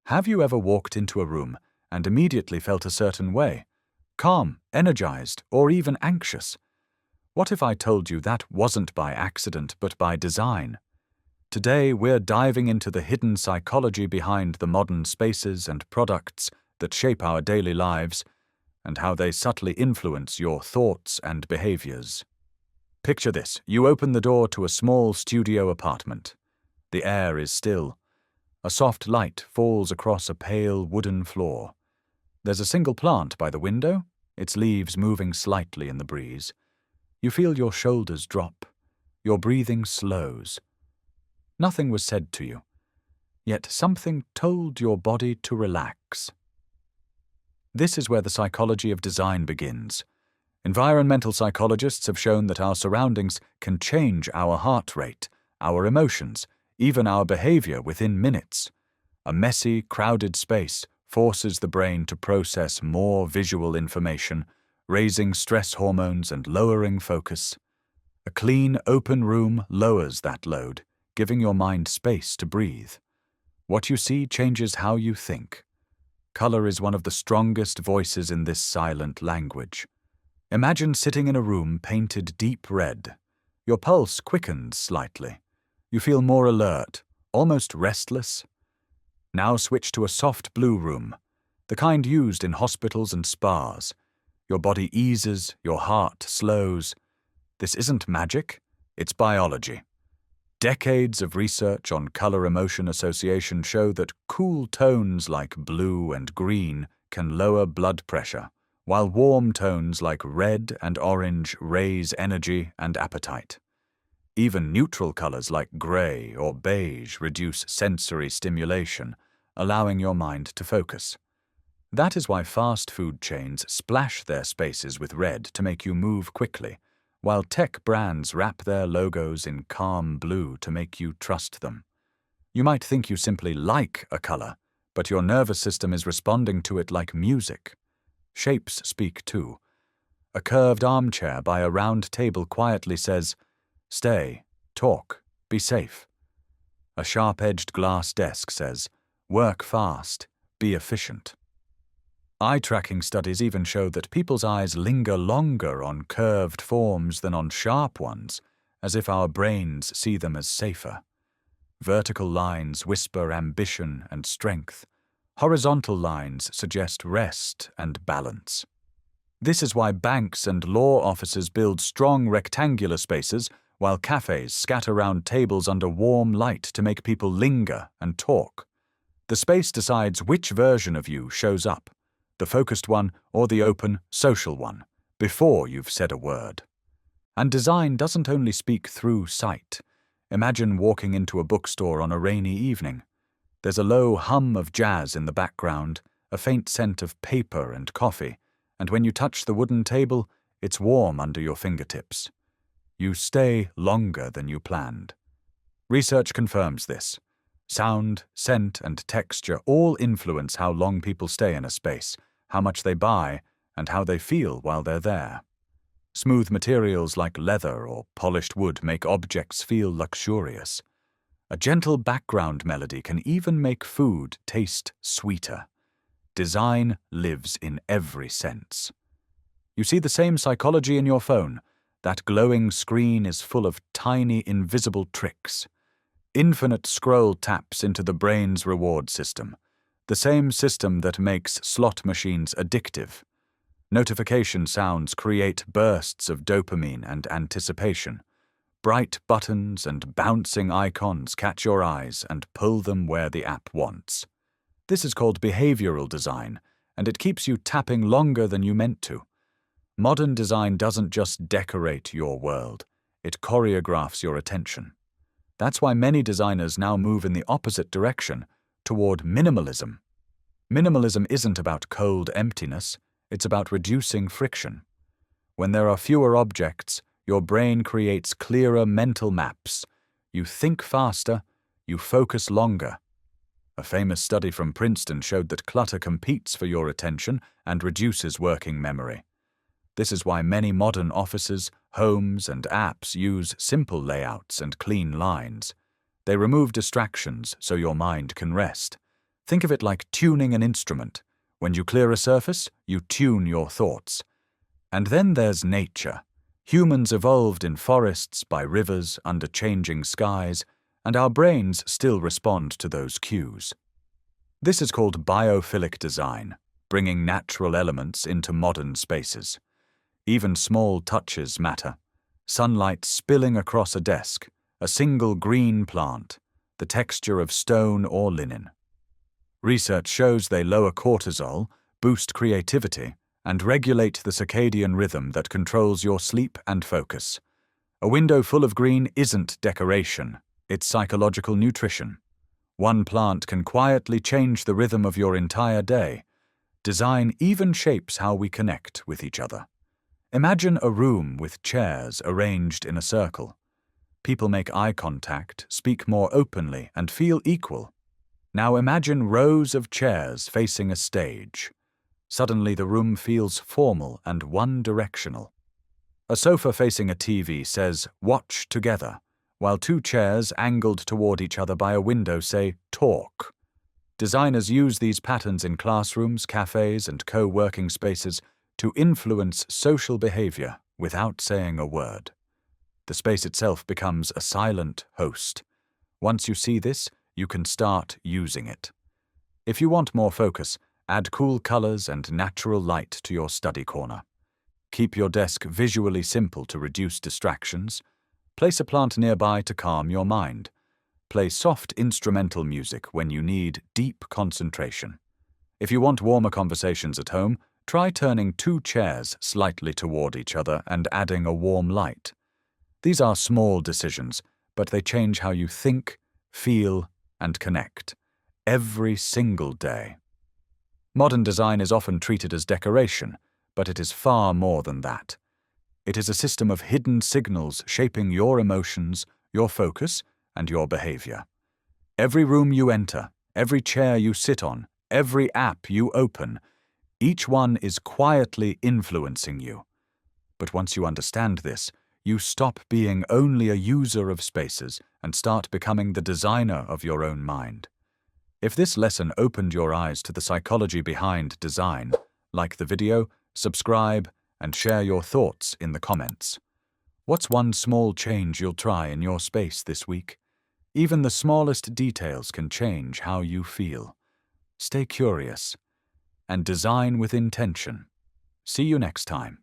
Have you ever walked into a room and immediately felt a certain way? Calm, energized, or even anxious? What if I told you that wasn't by accident but by design? Today we're diving into the hidden psychology behind the modern spaces and products that shape our daily lives and how they subtly influence your thoughts and behaviors. Picture this: you open the door to a small studio apartment. The air is still. A soft light falls across a pale wooden floor. There's a single plant by the window, its leaves moving slightly in the breeze. You feel your shoulders drop. Your breathing slows. Nothing was said to you, yet something told your body to relax. This is where the psychology of design begins. Environmental psychologists have shown that our surroundings can change our heart rate, our emotions, even our behavior within minutes. A messy, crowded space forces the brain to process more visual information, raising stress hormones and lowering focus. A clean, open room lowers that load, giving your mind space to breathe. What you see changes how you think. Color is one of the strongest voices in this silent language. Imagine sitting in a room painted deep red. Your pulse quickens slightly. You feel more alert, almost restless. Now switch to a soft blue room, the kind used in hospitals and spas. Your body eases, your heart slows. This isn't magic, it's biology. Decades of research on color-emotion association show that cool tones like blue and green can lower blood pressure, while warm tones like red and orange raise energy and appetite. Even neutral colors like gray or beige reduce sensory stimulation, allowing your mind to focus. That is why fast food chains splash their spaces with red to make you move quickly, while tech brands wrap their logos in calm blue to make you trust them. You might think you simply like a color, but your nervous system is responding to it like music. Shapes speak too. A curved armchair by a round table quietly says, "Stay, talk, be safe." A sharp-edged glass desk says, "Work fast, be efficient." Eye-tracking studies even show that people's eyes linger longer on curved forms than on sharp ones, as if our brains see them as safer. Vertical lines whisper ambition and strength. Horizontal lines suggest rest and balance. This is why banks and law offices build strong rectangular spaces, while cafes scatter round tables under warm light to make people linger and talk. The space decides which version of you shows up, the focused one or the open, social one, before you've said a word. And design doesn't only speak through sight. Imagine walking into a bookstore on a rainy evening. There's a low hum of jazz in the background, a faint scent of paper and coffee, and when you touch the wooden table, it's warm under your fingertips. You stay longer than you planned. Research confirms this. Sound, scent, and texture all influence how long people stay in a space, how much they buy, and how they feel while they're there. Smooth materials like leather or polished wood make objects feel luxurious. A gentle background melody can even make food taste sweeter. Design lives in every sense. You see the same psychology in your phone. That glowing screen is full of tiny, invisible tricks. Infinite scroll taps into the brain's reward system, the same system that makes slot machines addictive. Notification sounds create bursts of dopamine and anticipation. Bright buttons and bouncing icons catch your eyes and pull them where the app wants. This is called behavioral design, and it keeps you tapping longer than you meant to. Modern design doesn't just decorate your world, it choreographs your attention. That's why many designers now move in the opposite direction, toward minimalism. Minimalism isn't about cold emptiness, it's about reducing friction. When there are fewer objects, your brain creates clearer mental maps. You think faster, you focus longer. A famous study from Princeton showed that clutter competes for your attention and reduces working memory. This is why many modern offices, homes, and apps use simple layouts and clean lines. They remove distractions so your mind can rest. Think of it like tuning an instrument. When you clear a surface, you tune your thoughts. And then there's nature. Humans evolved in forests, by rivers, under changing skies, and our brains still respond to those cues. This is called biophilic design, bringing natural elements into modern spaces. Even small touches matter. Sunlight spilling across a desk, a single green plant, the texture of stone or linen. Research shows they lower cortisol, boost creativity, and regulate the circadian rhythm that controls your sleep and focus. A window full of green isn't decoration, it's psychological nutrition. One plant can quietly change the rhythm of your entire day. Design even shapes how we connect with each other. Imagine a room with chairs arranged in a circle. People make eye contact, speak more openly, and feel equal. Now imagine rows of chairs facing a stage. Suddenly the room feels formal and one-directional. A sofa facing a TV says, "Watch together," while two chairs angled toward each other by a window say, "Talk." Designers use these patterns in classrooms, cafes, and co-working spaces to influence social behavior without saying a word. The space itself becomes a silent host. Once you see this, you can start using it. If you want more focus, add cool colors and natural light to your study corner. Keep your desk visually simple to reduce distractions. Place a plant nearby to calm your mind. Play soft instrumental music when you need deep concentration. If you want warmer conversations at home, try turning two chairs slightly toward each other and adding a warm light. These are small decisions, but they change how you think, feel, and connect every single day. Modern design is often treated as decoration, but it is far more than that. It is a system of hidden signals shaping your emotions, your focus, and your behavior. Every room you enter, every chair you sit on, every app you open, each one is quietly influencing you. But once you understand this, you stop being only a user of spaces and start becoming the designer of your own mind. If this lesson opened your eyes to the psychology behind design, like the video, subscribe, and share your thoughts in the comments. What's one small change you'll try in your space this week? Even the smallest details can change how you feel. Stay curious and design with intention. See you next time.